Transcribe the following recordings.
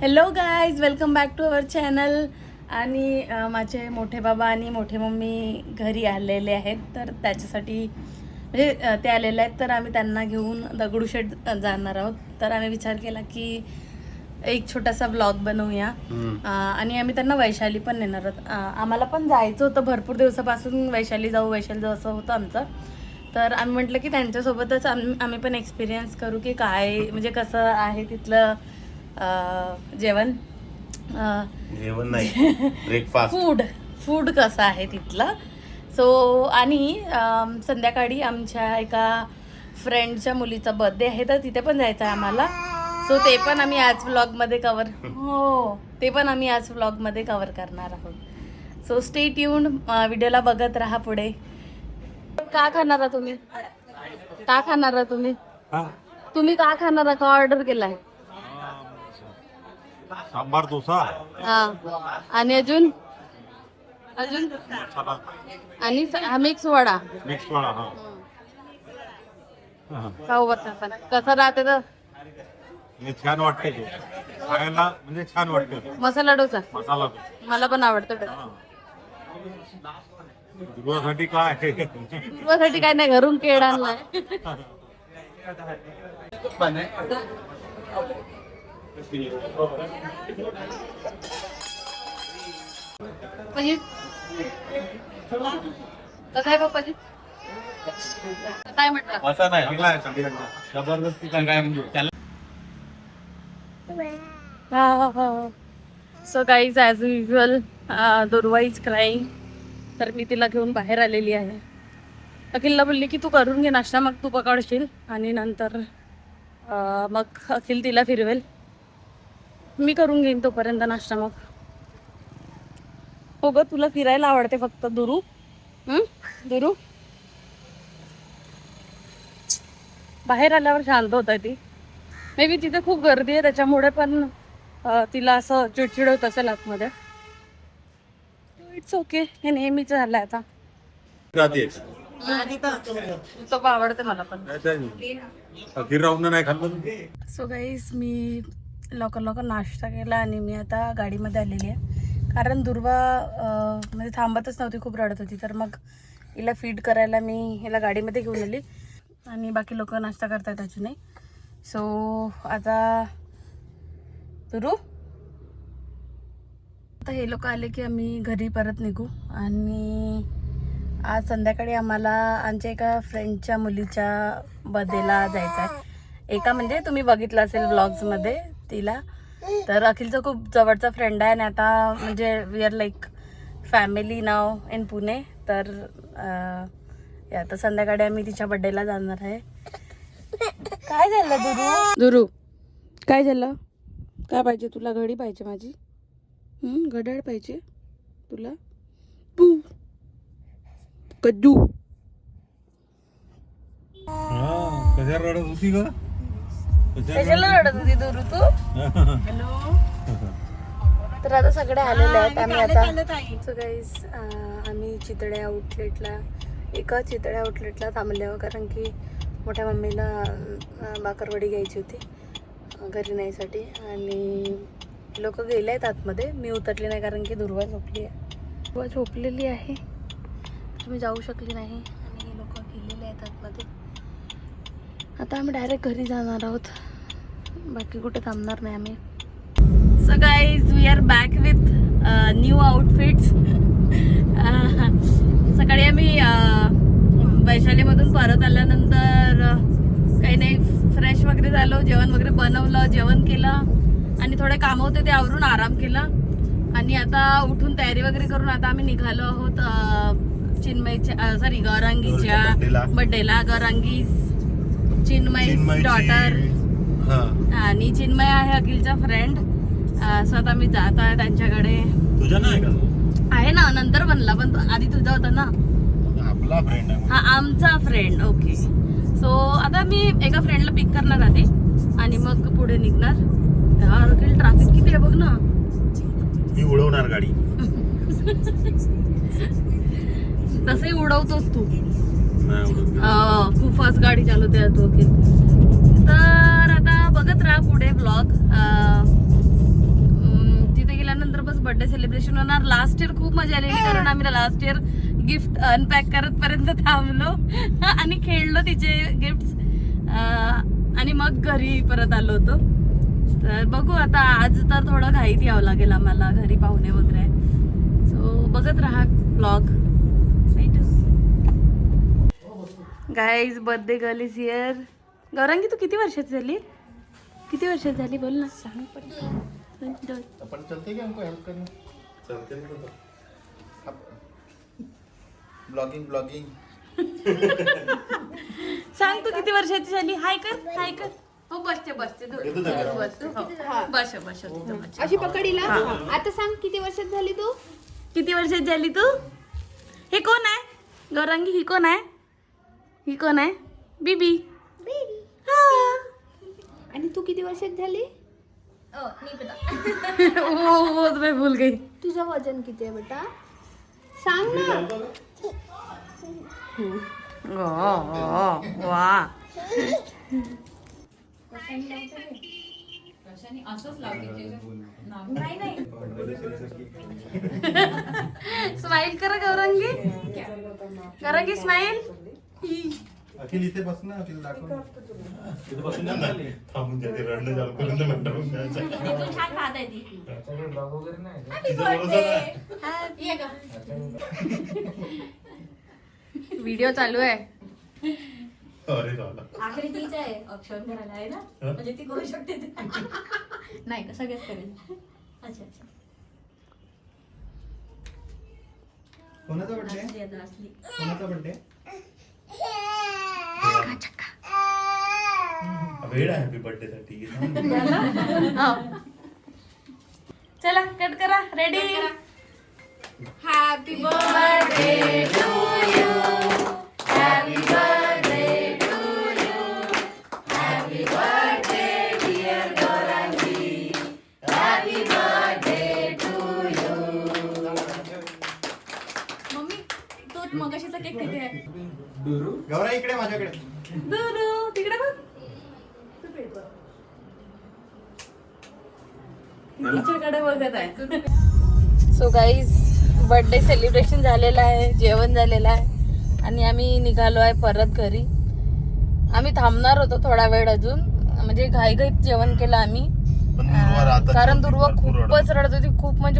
Hello guys, welcome back to our channel. आणि माझे मोठे बाबा आणि मोठे मम्मी घरी आलेले आहेत, तर त्याच्यासाठी म्हणजे ते आलेले आहेत, तर आम्ही त्यांना घेऊन दगडूशेठ जाणार आहोत. तर आम्ही विचार केला की एक छोटासा ब्लॉग बनवूया. आणि आम्ही त्यांना वैशाली पण नेणार आहोत. आम्हाला पण जायचं होतं भरपूर दिवसापासून, वैशाली जाऊ असं होतं आमचं. तर आम्ही म्हटलं की त्यांच्यासोबतच आम्ही पण एक्सपिरियन्स करू की काय म्हणजे कसं आहे तिथलं जेवण नाही ब्रेकफास्ट फूड कसं आहे तिथलं. सो आणि संध्याकाळी आमच्या एका फ्रेंडच्या मुलीचा बर्थडे आहे, तर तिथे पण जायचं आहे आम्हाला. सो ते पण आम्ही आज व्लॉगमध्ये कव्हर करणार आहोत. सो स्टे ट्यून्ड, व्हिडिओला बघत राहा पुढे. का खाणार तुम्ही तुम्ही का खाणार का ऑर्डर केलाय? सांबार डोसा आणि अजून आणि हा मिक्स वडा खाऊ बघता कसं राहते तर छान वाटते खायला, म्हणजे छान वाटते. मसाला डोसा मला पण आवडतं. ध्रुवासाठी काय नाही, घरून केळ आणलाय. कसं आहे पप्पाजी? काय म्हटलं? असं नाही जबरदस्ती काय म्हणजे. सो गाईज, ॲज युजल दुर्वा इज क्राईंग. तर मी तिला घेऊन बाहेर आलेली आहे. अखिलला बोलली की तू करून घे नाश्ता, मग तू पकडशील आणि नंतर मग अखिल तिला फिरवेल. मी करून घेईन तोपर्यंत नाश्ता. मग हो ग, तुला फिरायला आवडते फक्त दुरू. दुरू बाहेर आल्यावर शांत होत आहे ती. मे बी तिथे खूप गर्दी आहे त्याच्यामुळे पण तिला असं चिडचिड होत असेल आतमध्ये. इट्स ओके, हे नेहमीच झालंय आता. तो आवडते मला पण. नाही खाल्लं. सो गाईज, मी लवकर नाश्ता केला आणि मी आता गाडीमध्ये आलेली आहे. कारण दुर्वा म्हणजे थांबतच नव्हती, खूप रडत होती. तर मग हिला फीड करायला मी हिला गाडीमध्ये घेऊन आली आणि बाकी लोक नाश्ता करतात अजूनही. सो आता दुरू, आता हे लोक आले की आम्ही घरी परत निघू. आणि आज संध्याकाळी आम्हाला आमच्या एका फ्रेंडच्या मुलीच्या बर्थडेला जायचं आहे. एका म्हणजे तुम्ही बघितलं असेल व्लॉग्समध्ये तिला. तर अखिलचा खूप जवळचा फ्रेंड आहे आणि आता म्हणजे we are like family now in Pune. तर आता संध्याकाळी आम्ही तिच्या बर्थडेला जाणार आहे. काय झालं दुरू काय झालं? काय पाहिजे तुला? घडी पाहिजे माझी? घड्याळ पाहिजे तुला? कद्दू कशा रडत होती ग? कशाला रडत होती दुरू तू? हॅलो. तर आता सगळे आलेले आहेत. आम्ही आता सो गाईज, आम्ही एका चितळ्या आउटलेटला थांबले आहोत, कारण की मोठ्या मम्मीला बाकरवडी घ्यायची होती घरी न्यायसाठी. आणि लोक गेले आहेत आतमध्ये. मी उतरली नाही कारण की दुर्वा झोपलेली आहे. मी जाऊ शकली नाही आणि हे लोक गेलेले आहेत आतमध्ये. आता आम्ही डायरेक्ट घरी जाणार आहोत, बाकी कुठे थांबणार नाही आम्ही. So guys, we are back with new outfits. सकाळी आम्ही वैशालीमधून परत आल्यानंतर काही नाही, फ्रेश वगैरे झालो, जेवण वगैरे बनवलं, जेवण केलं आणि थोडे कामं होते ते आवरून आराम केला. आणि आता उठून तयारी वगैरे करून आता आम्ही निघालो आहोत गौरांगीच्या बर्थडेला. गौरांगी चिन्मय's डॉटर आणि चिन्मय आहे अखिलचा फ्रेंड. सो आता मी जात आहे त्यांच्याकडे. तुझा नाही का? आहे ना, नंतर बनला, पण आधी तुझा होता ना. आपला फ्रेंड आहे. हा, आमचा फ्रेंड. ओके. सो आता मी एका फ्रेंडला पिक करणार आधी आणि मग पुढे निघणार. अखिल, ट्रॅफिक किती आहे बघ ना. मी उडवणार गाडी. तसंही उडवतोस तू. नाही उडवत. खूप फास्ट गाडी चालवते तू अखिल. तर आता बघत राहा पुढे ब्लॉग. बर्थडे सेलिब्रेशन होणार. लास्ट इयर खूप मजा आलेली कारण आम्ही लास्ट इयर गिफ्ट अनपॅक करत पर्यंत थांबलो आणि खेळलो तिचे गिफ्ट आणि मग घरी परत आलो होतो. तर बघू आता आज तर थोडं घाईत यावं लागेल आम्हाला, घरी पाहुणे वगैरे. सो बघत राहा blog. Guys birthday girl is here. Gaurangi तू किती वर्षाची झाली? किती वर्षाची झाली बोल ना. सांग अपन चलते क्या हमको हेल्प करने? चलते नहीं तो ब्लॉगिंग सांग तू किती वर्षाची झाली. हाय कर. हो बसते बस अशी पकडीला. आता सांग किती वर्षात झाली तू? किती वर्षाची झाली तू? हे कोण आहे गौरांगी? ही कोण आहे? बीबी. हा. आणि तू किती वर्षात झाली? वो तो मैं भूल गई. तुझं वजन किती आहे बेटा? सांग ना. वा. स्माइल करा गौरांगी. गौरांगी स्माइल. अखिल इथे बस ना. अखिल दाखव. इथे बसून जा ना. थांबून जाते रडणं चालू करून तर म्हणतो छान खात आहे ती. व्हिडिओ चालू आहे. अरे झाला. आखरी तीच आहे अक्षर करायला आहे ना, म्हणजे ती करू शकते ते. नाही का सगळ्यात करेल. अच्छा कोणाचा बर्थडे? असली आता असली. कोणाचा बर्थडे? वेळ आहे हॅपी बर्थडे साठी. चला कट करा. Ready. Happy birthday to you. Happy birthday to you. Happy birthday dear Gaurangi. Happy birthday to you. Mummy तो मगाशीचा केक किती आहे? गौरा इकडे माझ्याकडे. दुरू तिकडे बघ. तिच्याकडे बघत आहे. सो गाईज बर्थडे सेलिब्रेशन झालेलं आहे, जेवण झालेलं आहे आणि आम्ही निघालो आहे परत घरी. आम्ही थांबणार होतो थोडा वेळ अजून, म्हणजे घाईघाईत जेवण केलं आम्ही. कारण दुर्वा खूपच रडत होती,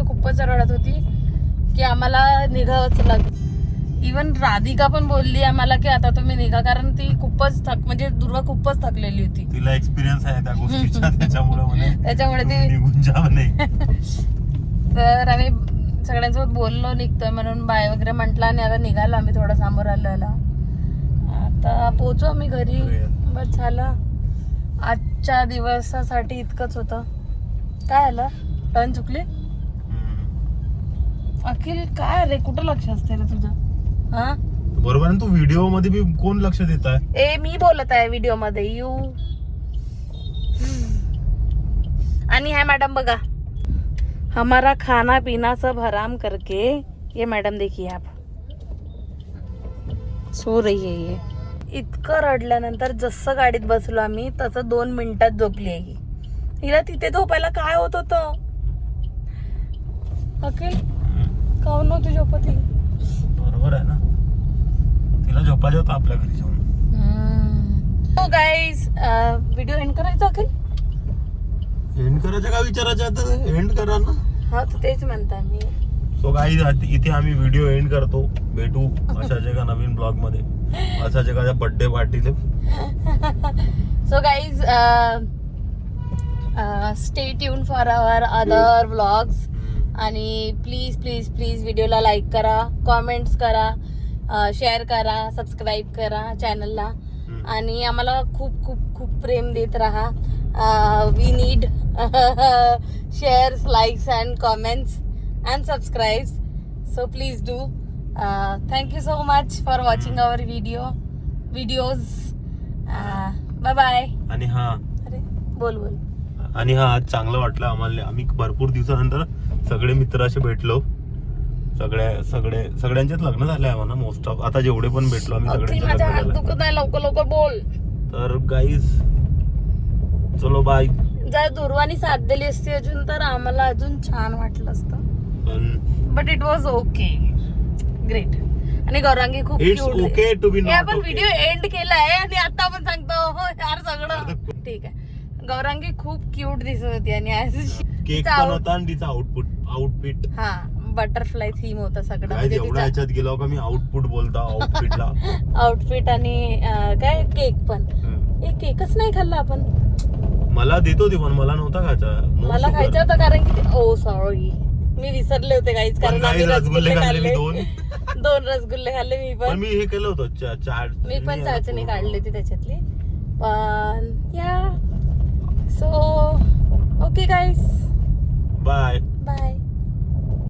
खूपच रडत होती की आम्हाला निघावंच लागलं. इवन राधिका पण बोलली आम्हाला की आता तुम्ही निघा, कारण ती खूपच म्हणजे दुर्वा खूपच थकलेली होती. तिला एक्सपिरियन्स आहे त्या गोष्टीचा, त्याच्यामुळे ती निघून जावं नाही. तर आम्ही सगळ्यांसोबत बोललो निघतोय म्हणून, बाय वगैरे म्हटलं आणि आता निघालो आम्ही थोडं समोर आलेला. आता पोहोचू आम्ही घरी. बस झालं आजच्या दिवसासाठी इतकंच होतं. काय आलं? टर्न चुकली. अखिल काय रे, कुठं लक्ष असते रे तुझं? हा बरोबर. तू व्हिडिओ मध्ये भी कोण लक्ष देत आहे? ए मी बोलत आहे व्हिडिओ मध्ये. यू आणि है मैडम बघा, हमारा खाना पीना सब हराम करके ये मैडम देखिए आप सो रही है. ये इतकं रडल्यानंतर जसं गाडीत बसलो आम्ही तसं 2 मिनिटात झोपली आहे. हिला तिथे झोपायला काय होत होतं? अखिल काऊन नव्हती झोपती? बरोबर आहे ना, तिला झोपायचं होतं आपल्या घरी जाऊन. सो गाईज व्हिडिओ एंड करायचा. अखिल एंड करायचं का विचारायचं आता? एंड करा ना. हा तर तेच म्हणता मी. सो गाईज इथे आम्ही व्हिडिओ एंड करतो. भेटू अशाच एका नवीन ब्लॉग मध्ये, अशाच एखाद्या बर्थडे पार्टीला. So guys stay tune for our other vlogs. आणि प्लीज प्लीज प्लीज व्हिडिओला लाईक करा, कॉमेंट्स करा, शेअर करा, सबस्क्राईब करा चॅनलला आणि आम्हाला खूप खूप खूप प्रेम देत राहा. We need shares, likes and comments and subscribes, so please do. Thank you so much for watching our videos. Bye bye. आणि हा अरे बोल आणि हा आज चांगलं वाटलं आम्हाला. आम्ही भरपूर दिवसानंतर सगळे मित्र असे भेटलो. सगळ्यांचेच लग्न झाले आहे म्हणा मोस्ट ऑफ. आता जेवढे पण भेटलो आम्ही सगळ्यांचे लग्न झाले. लवकर बोल. तर गाईज चलो बाय. जर दुर्वानी साथ दिली असती अजून तर आम्हाला अजून छान वाटलं असतं. पण but it was okay, great. आणि गौरांगी खूप इट्स cute आहे. ओके टू बी हे नॉट आपण ओके. व्हिडिओ एंड केलाय आणि आता आपण सांगतो हो यार सगळं ठीक आहे. गौरांगी खूप क्यूट दिसत होती आणि केक पण होता आणि तिचा आउटफिट हा बटरफ्लाय थीम होता सगळं. काय म्हणजे एवढ्या ह्याच्यात गेलो का मी आउटपुट बोलता आउटफिटला. आउटफिट आणि काय केक पण. हे केकच नाही खाल्ला आपण. मला देत होती पण मला नव्हता खायचा. No मला sugar. खायचं होतं कारण की ओ सॉरी मी विसरले होते काहीच. पण कारण काही आम्ही रसगुल्ले खाल्ले मी दोन रसगुल्ले खाल्ले मी पण पण. मी हे केलं होतं मी पण चाचणी काढली होती त्याच्यातली. पण या सो ओके गाईस बाय बाय.